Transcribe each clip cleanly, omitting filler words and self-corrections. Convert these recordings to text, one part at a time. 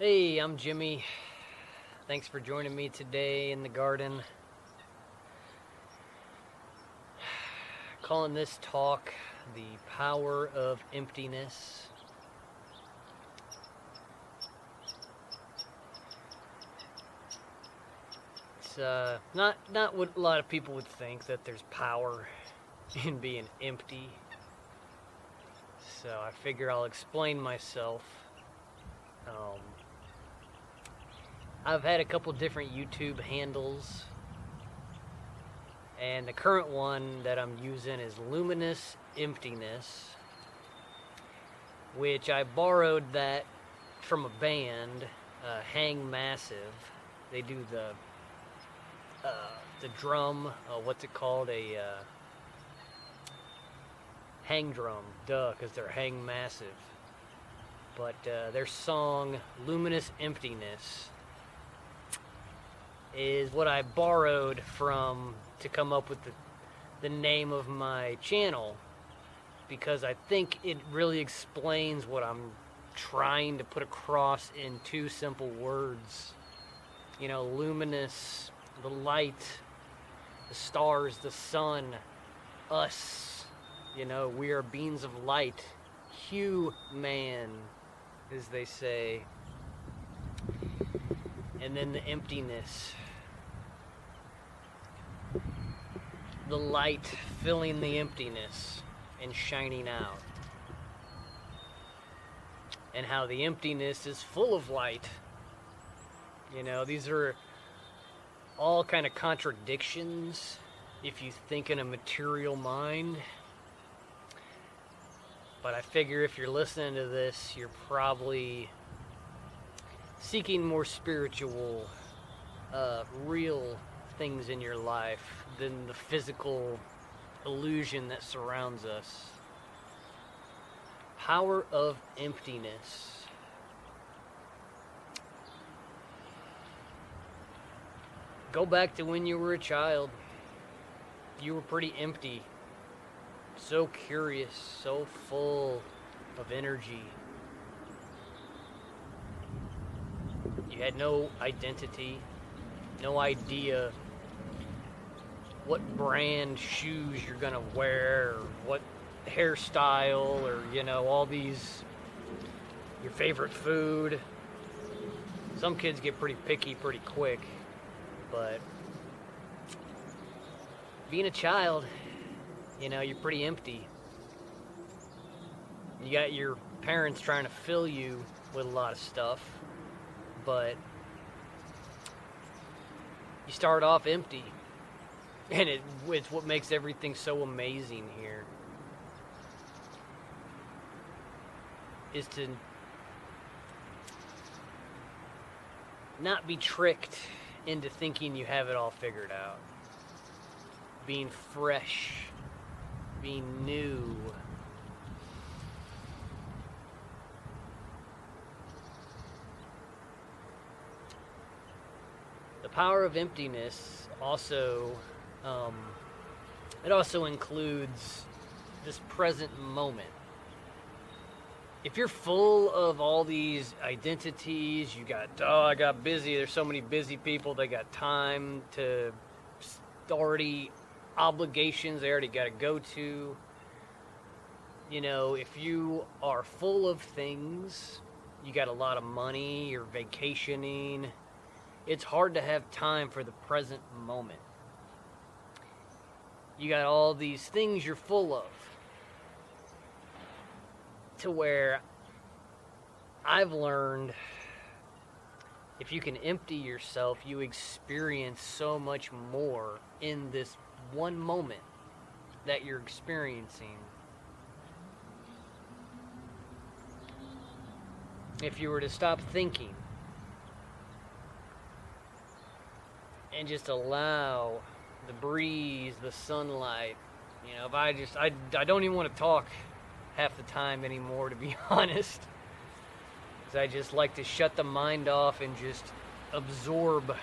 Hey, I'm Jimmy. Thanks for joining me today in the garden. Calling this talk The Power of Emptiness. It's not what a lot of people would think, that there's power in being empty. So I figure I'll explain myself. I've had a couple different YouTube handles, and the current one that I'm using is Luminous Emptiness, which I borrowed that from a band, Hang Massive. They do the drum, what's it called, a hang drum, because they're Hang Massive. But their song Luminous Emptiness is what I borrowed from to come up with the name of my channel, because I think it really explains what I'm trying to put across in two simple words. You know, luminous, the light, the stars, the sun, us. You know, we are beings of light. Human, as they say. And then the emptiness. The light filling the emptiness and shining out. And how the emptiness is full of light. You know, these are all kind of contradictions if you think in a material mind. But I figure if you're listening to this, you're probably seeking more spiritual, real things in your life than the physical illusion that surrounds us. Power of emptiness. Go back to when you were a child. You were pretty empty. So curious, so full of energy. You had no identity, no idea what brand shoes you're gonna wear, or what hairstyle, or, you know, all these, your favorite food. Some kids get pretty picky pretty quick, but being a child, you know, you're pretty empty. You got your parents trying to fill you with a lot of stuff, but you start off empty. And it's what makes everything so amazing here. Is to not be tricked into thinking you have it all figured out. Being fresh. Being new. The power of emptiness also, it also includes this present moment. If you're full of all these identities, I got busy, there's so many busy people, they got time to already obligations they already got to go to. You know, if you are full of things, you got a lot of money, you're vacationing, it's hard to have time for the present moment. You got all these things you're full of, to where I've learned if you can empty yourself, you experience so much more in this one moment that you're experiencing. If you were to stop thinking and just allow the breeze, the sunlight, you know, if I don't even want to talk half the time anymore, to be honest, because I just like to shut the mind off and just absorb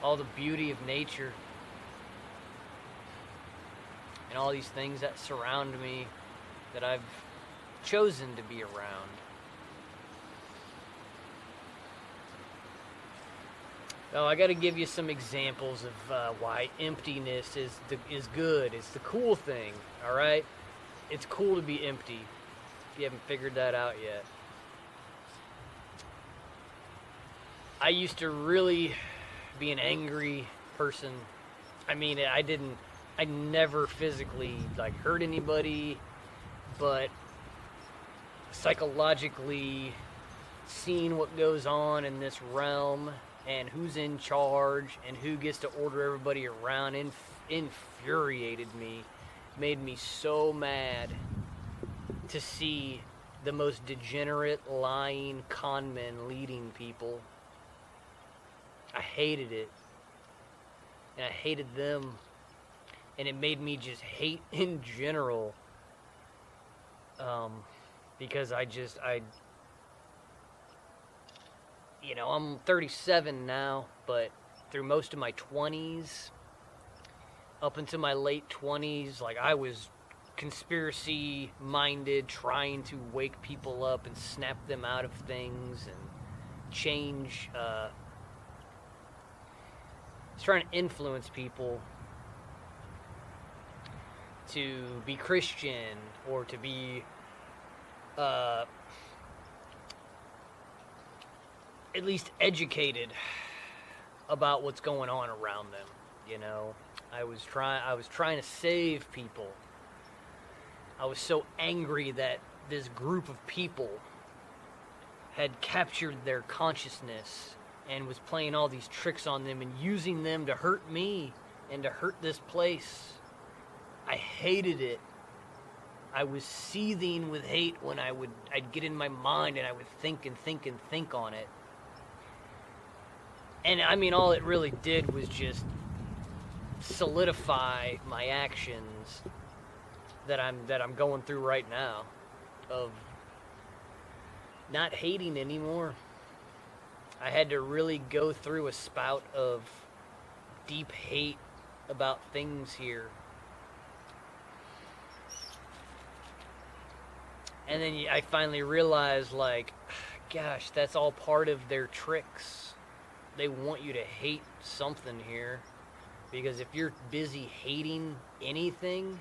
all the beauty of nature and all these things that surround me that I've chosen to be around. Oh, I got to give you some examples of why emptiness is good. It's the cool thing, all right? It's cool to be empty. If you haven't figured that out yet. I used to really be an angry person. I mean, I never physically like hurt anybody, but psychologically seeing what goes on in this realm and who's in charge and who gets to order everybody around infuriated me, made me so mad to see the most degenerate, lying con men leading people. I hated it. And I hated them. And it made me just hate in general. Because I'm 37 now, but through most of my 20s, up into my late 20s, like I was conspiracy minded, trying to wake people up and snap them out of things and change, trying to influence people to be Christian or to be at least educated about what's going on around them. I was trying to save people. I was so angry that this group of people had captured their consciousness and was playing all these tricks on them and using them to hurt me and to hurt this place. I hated it. I was seething with hate when I'd get in my mind and I would think and think and think on it. And I mean, all it really did was just solidify my actions that I'm going through right now, of not hating anymore. I had to really go through a spout of deep hate about things here. And then I finally realized, like, gosh, that's all part of their tricks. They want you to hate something here. Because if you're busy hating anything,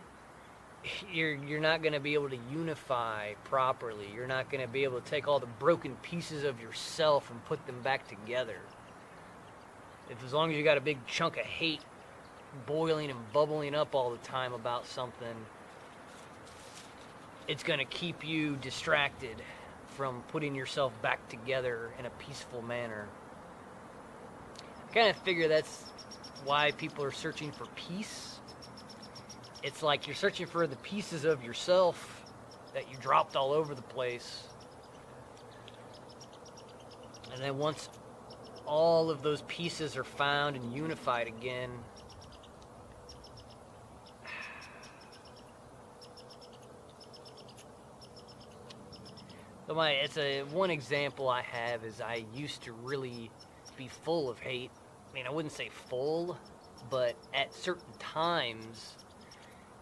you're not going to be able to unify properly. You're not going to be able to take all the broken pieces of yourself and put them back together. As long as you got a big chunk of hate boiling and bubbling up all the time about something, it's going to keep you distracted from putting yourself back together in a peaceful manner. I kind of figure that's why people are searching for peace. It's like you're searching for the pieces of yourself that you dropped all over the place. And then once all of those pieces are found and unified again, one example I have is I used to really be full of hate. I mean, I wouldn't say full, but at certain times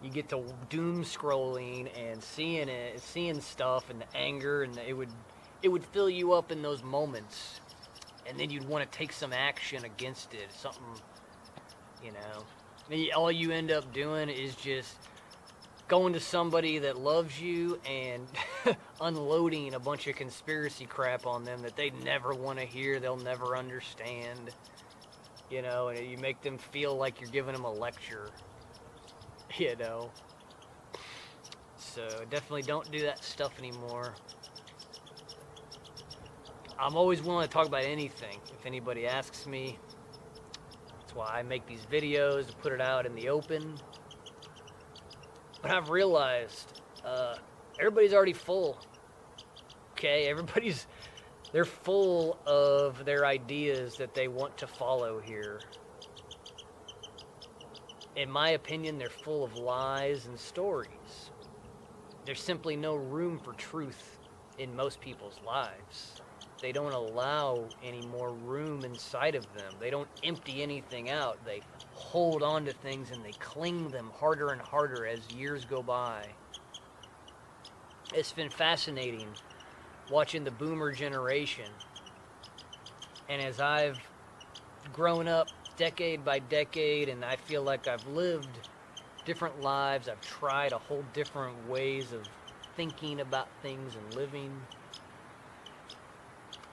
you get to doom scrolling and seeing stuff and the anger, and it would fill you up in those moments, and then you'd want to take some action against it. Something, And all you end up doing is just going to somebody that loves you and unloading a bunch of conspiracy crap on them that they never want to hear, they'll never understand, and you make them feel like you're giving them a lecture, So definitely don't do that stuff anymore. I'm always willing to talk about anything if anybody asks me. That's why I make these videos, to put it out in the open. But I've realized everybody's already full. Okay, they're full of their ideas that they want to follow here. In my opinion, they're full of lies and stories. There's simply no room for truth in most people's lives. They don't allow any more room inside of them. They don't empty anything out. They hold on to things and they cling them harder and harder as years go by. It's been fascinating watching the boomer generation. And as I've grown up decade by decade, and I feel like I've lived different lives. I've tried a whole different ways of thinking about things and living.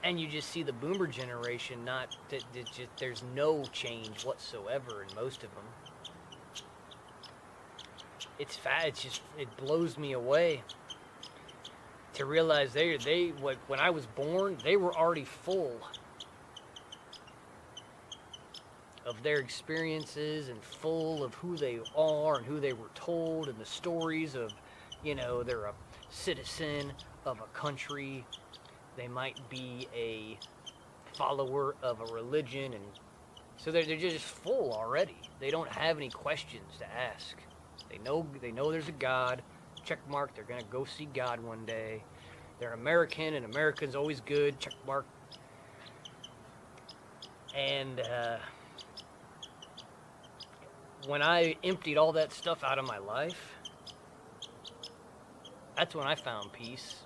And you just see the boomer generation, there's no change whatsoever in most of them. It's it blows me away to realize when I was born, they were already full of their experiences and full of who they are and who they were told and the stories of, they're a citizen of a country. They might be a follower of a religion, and so they're just full already. They don't have any questions to ask. They know there's a God. Check mark. They're gonna go see God one day. They're American, and America's always good. Check mark. And when I emptied all that stuff out of my life, that's when I found peace.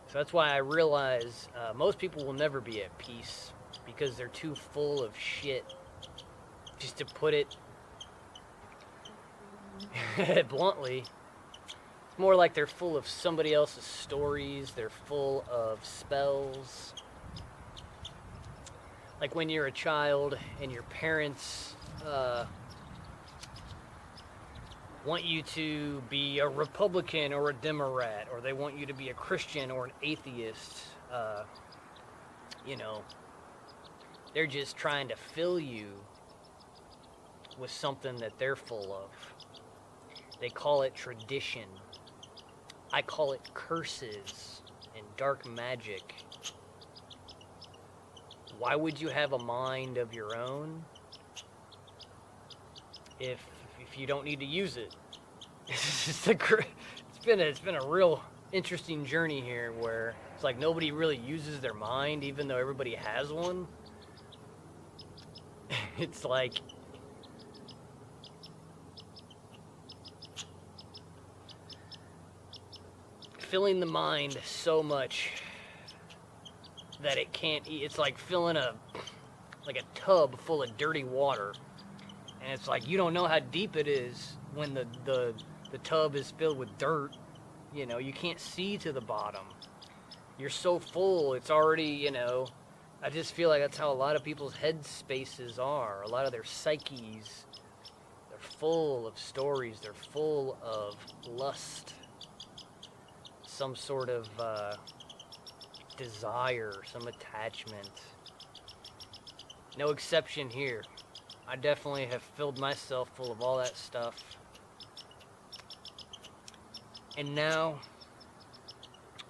So that's why I realize most people will never be at peace because they're too full of shit. Just to put it bluntly, it's more like they're full of somebody else's stories. They're full of spells. Like when you're a child and your parents want you to be a Republican or a Democrat, or they want you to be a Christian or an atheist. They're just trying to fill you with something that they're full of. They call it tradition. I call it curses and dark magic. Why would you have a mind of your own if you don't need to use it? It's been a real interesting journey here where it's like nobody really uses their mind even though everybody has one. It's like filling the mind so much that it can't eat. It's like filling a tub full of dirty water, and it's like you don't know how deep it is when the tub is filled with dirt. You can't see to the bottom. You're so full, it's already, I just feel like that's how a lot of people's head spaces are. A lot of their psyches, they're full of stories. They're full of lust, some sort of desire, some attachment. No exception here. I definitely have filled myself full of all that stuff. And now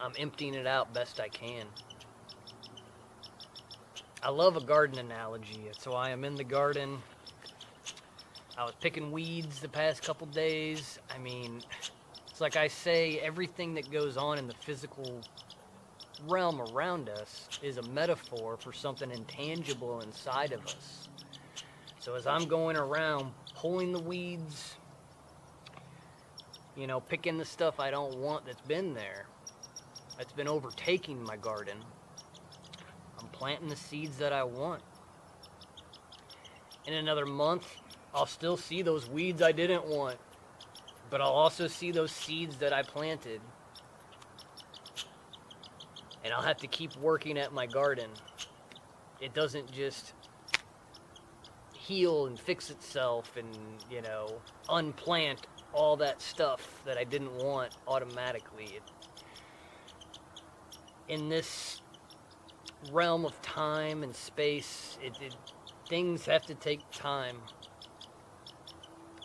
I'm emptying it out best I can. I love a garden analogy. That's why I'm in the garden. I was picking weeds the past couple days. I mean, it's like I say, everything that goes on in the physical realm around us is a metaphor for something intangible inside of us. So as I'm going around pulling the weeds, picking the stuff I don't want that's been there, that's been overtaking my garden, I'm planting the seeds that I want. In another month, I'll still see those weeds I didn't want, but I'll also see those seeds that I planted. And I'll have to keep working at my garden. It doesn't just heal and fix itself and, unplant all that stuff that I didn't want automatically. In this realm of time and space, things have to take time.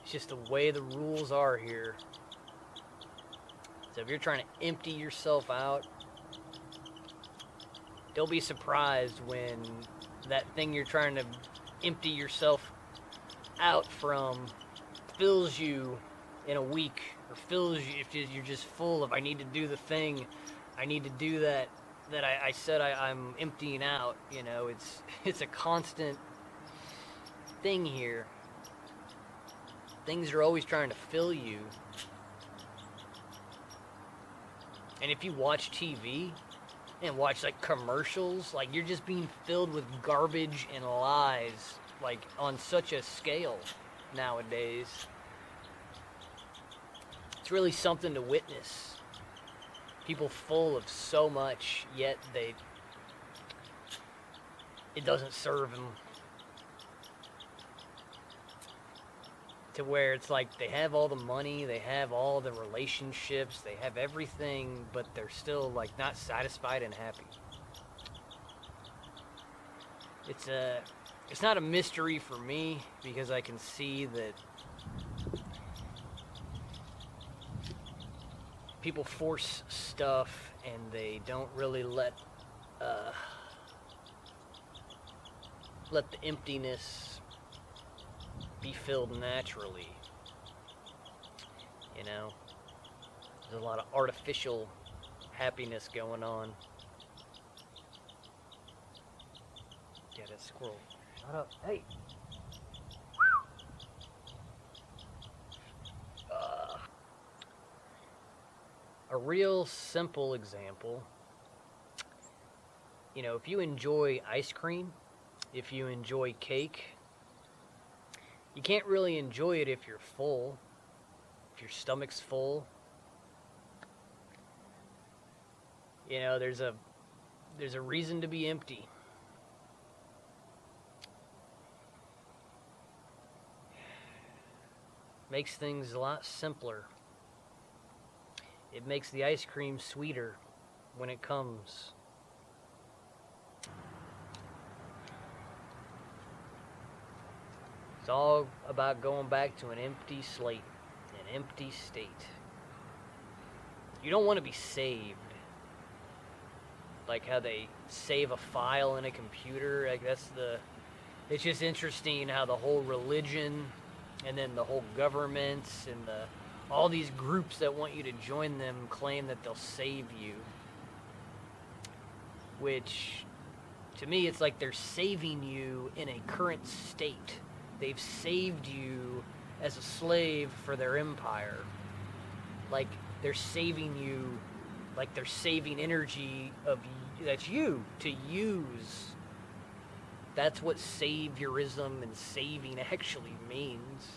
It's just the way the rules are here. So if you're trying to empty yourself out, don't be surprised when that thing you're trying to empty yourself out from fills you in a week, or fills you if you're just full of, I need to do the thing, I need to do that I said I'm emptying out. It's a constant thing here. Things are always trying to fill you. And if you watch TV, and watch like commercials. Like you're just being filled with garbage and lies, like on such a scale nowadays. It's really something to witness. People full of so much, yet it doesn't serve them. To where it's like they have all the money, they have all the relationships, they have everything, but they're still like not satisfied and happy. It's not a mystery for me because I can see that people force stuff and they don't really let the emptiness be filled naturally. You know, there's a lot of artificial happiness going on. Yeah, that squirrel. Shut up. Hey. A real simple example. You know, if you enjoy ice cream, if you enjoy cake, you can't really enjoy it if you're full, if your stomach's full. You know, there's a reason to be empty. Makes things a lot simpler. It makes the ice cream sweeter when it comes. It's all about going back to an empty slate, an empty state. You don't want to be saved. Like how they save a file in a computer. Like it's just interesting how the whole religion and then the whole governments and all these groups that want you to join them claim that they'll save you. Which, to me, it's like they're saving you in a current state. They've saved you as a slave for their empire. Like they're saving you, like they're saving energy that's you to use. That's what saviorism and saving actually means.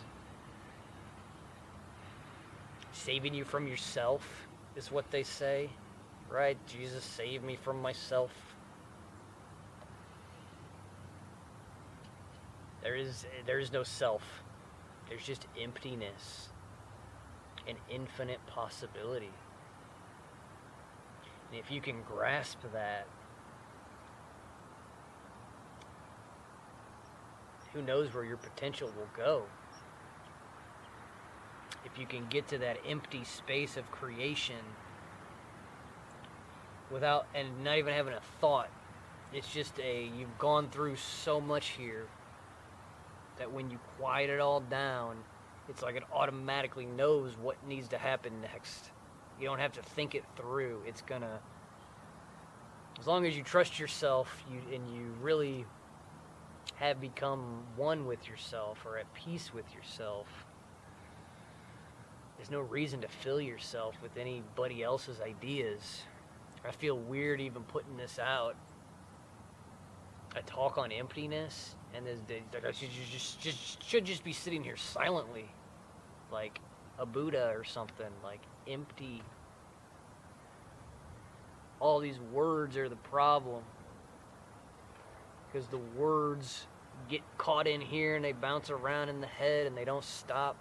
Saving you from yourself is what they say, right? Jesus saved me from myself. There is no self. There's just emptiness and infinite possibility. And if you can grasp that, who knows where your potential will go. If you can get to that empty space of creation without, and not even having a thought, it's just you've gone through so much here that when you quiet it all down, it's like it automatically knows what needs to happen next. You don't have to think it through. It's gonna, as long as you trust yourself, and you really have become one with yourself or at peace with yourself, there's no reason to fill yourself with anybody else's ideas. I feel weird even putting this out. I talk on emptiness, and I should just be sitting here silently, like a Buddha or something, like empty. All these words are the problem, because the words get caught in here and they bounce around in the head and they don't stop.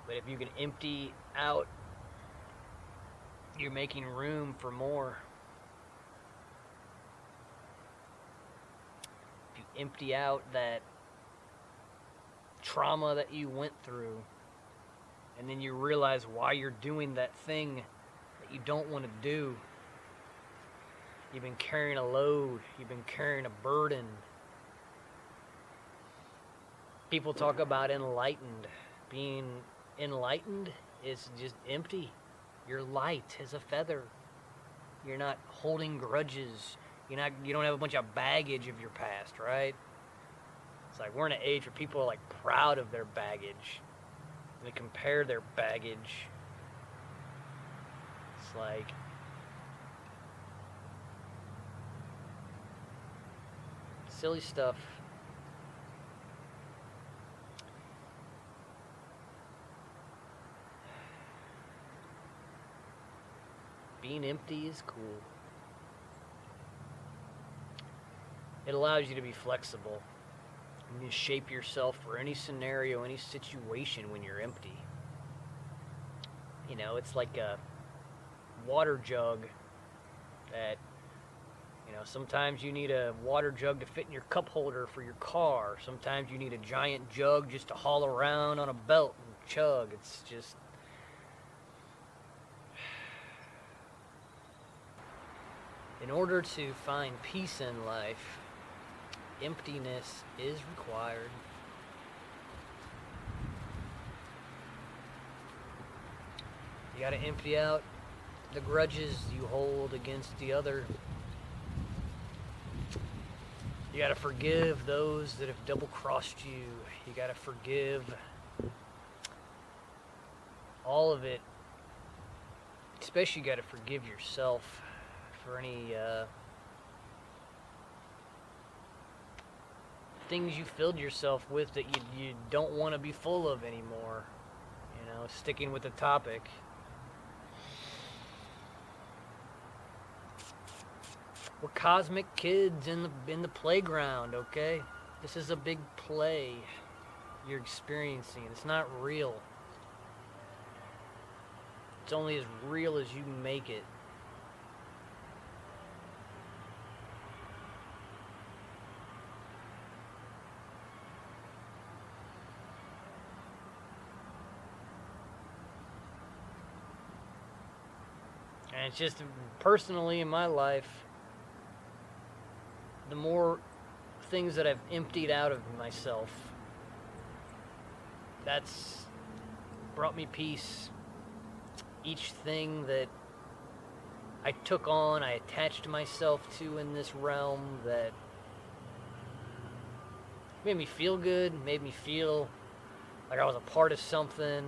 But if you can empty out, you're making room for more. If you empty out that trauma that you went through, and then you realize why you're doing that thing that you don't want to do. You've been carrying a load. You've been carrying a burden. People talk about enlightened. Being enlightened is just empty. You're light as a feather. You're not holding grudges. You don't have a bunch of baggage of your past, right? like we're in an age where people are like proud of their baggage. They compare their baggage. It's like silly stuff. Being empty is cool. It allows you to be flexible. You shape yourself for any scenario, any situation when you're empty. You know, it's like a water jug that, you know, sometimes you need a water jug to fit in your cup holder for your car. Sometimes you need a giant jug just to haul around on a belt and chug. It's just... In order to find peace in life, emptiness is required. You gotta empty out the grudges you hold against the other. You gotta forgive those that have double-crossed you. You gotta forgive all of it. Especially you gotta forgive yourself for any things you filled yourself with that you don't want to be full of anymore. You know, sticking with the topic. We're cosmic kids in the playground, okay? This is a big play you're experiencing. It's not real. It's only as real as you make it. And it's just personally in my life, the more things that I've emptied out of myself, that's brought me peace. Each thing that I took on, I attached myself to in this realm that made me feel good, made me feel like I was a part of something,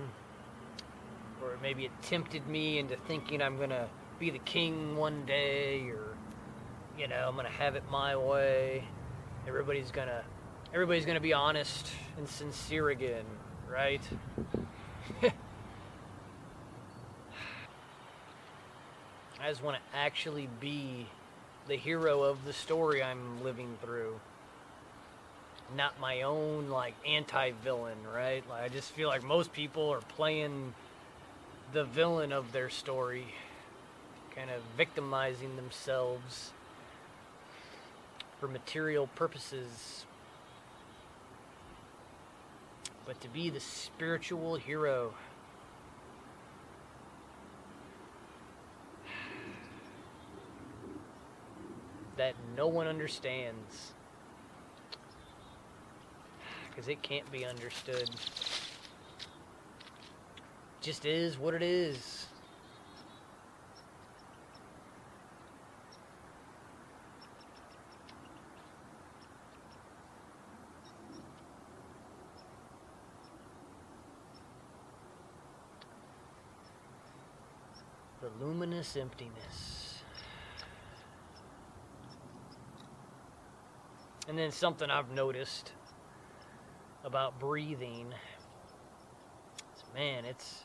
or maybe it tempted me into thinking I'm gonna be the king one day, or, you know, I'm gonna have it my way. Everybody's gonna be honest and sincere again, right? I just want to actually be the hero of the story I'm living through. Not my own, like, anti-villain, right? Like, I just feel like most people are playing the villain of their story, kind of victimizing themselves for material purposes. But to be the spiritual hero, that no one understands, because it can't be understood. Just is what it is. The luminous emptiness. And then something I've noticed about breathing, man, it's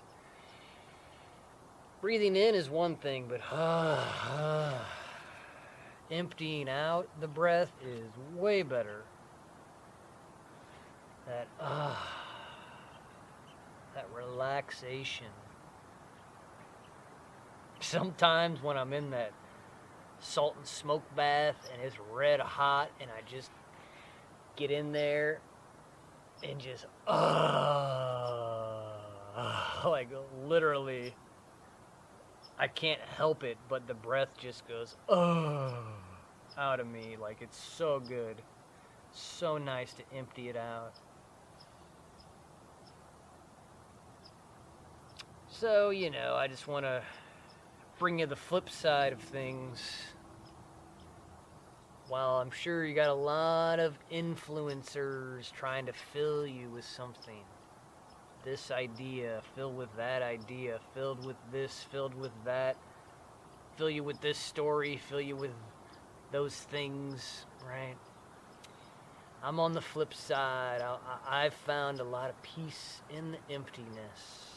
breathing in is one thing, but emptying out the breath is way better. That relaxation. Sometimes when I'm in that salt and smoke bath and it's red hot and I just get in there and just like literally I can't help it, but the breath just goes out of me. Like, it's so good, so nice to empty it out. So, you know, I just want to bring you the flip side of things. while I'm sure you got a lot of influencers trying to fill you with something, this idea, filled with that idea, filled with this, filled with that, fill you with this story, fill you with those things, right? I'm on the flip side. I've found a lot of peace in the emptiness.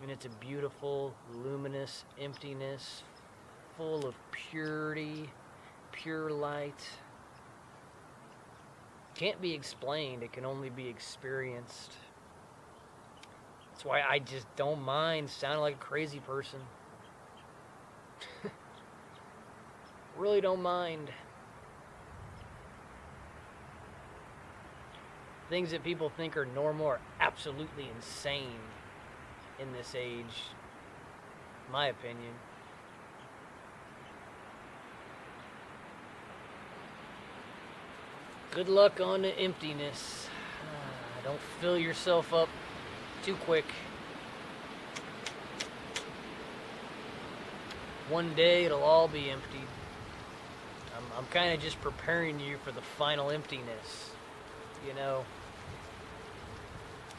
And it's a beautiful, luminous emptiness, full of purity, pure light. Can't be explained, it can only be experienced. That's why I just don't mind sounding like a crazy person. Really don't mind. Things that people think are normal are absolutely insane in this age, in my opinion. Good luck on the emptiness. Don't fill yourself up too quick. One day it'll all be empty. I'm kind of just preparing you for the final emptiness, you know.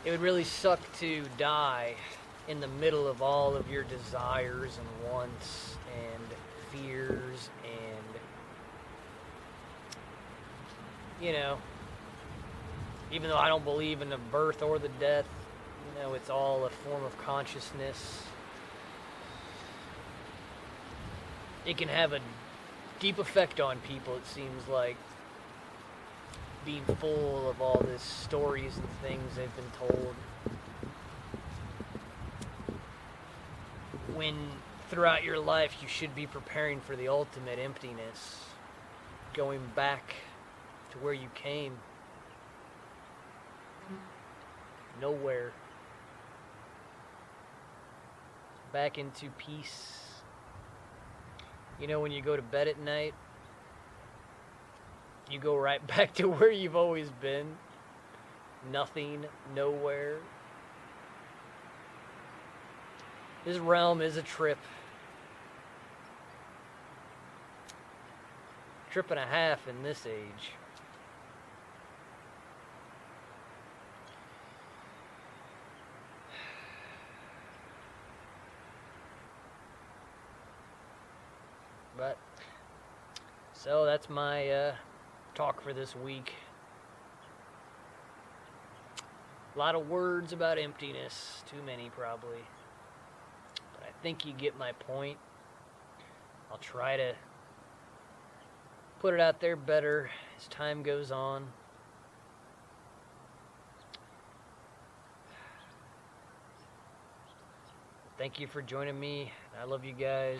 It would really suck to die in the middle of all of your desires and wants and fears and, you know, even though I don't believe in the birth or the death, you know, it's all a form of consciousness. It can have a deep effect on people, it seems like, being full of all these stories and things they've been told. When throughout your life you should be preparing for the ultimate emptiness, going back to where you came. Nowhere. Back into peace. You know, when you go to bed at night, you go right back to where you've always been. Nothing, nowhere. This realm is a trip. Trip and a half in this age. But, so that's my talk for this week. A lot of words about emptiness. Too many, probably. But I think you get my point. I'll try to put it out there better as time goes on. Thank you for joining me. I love you guys.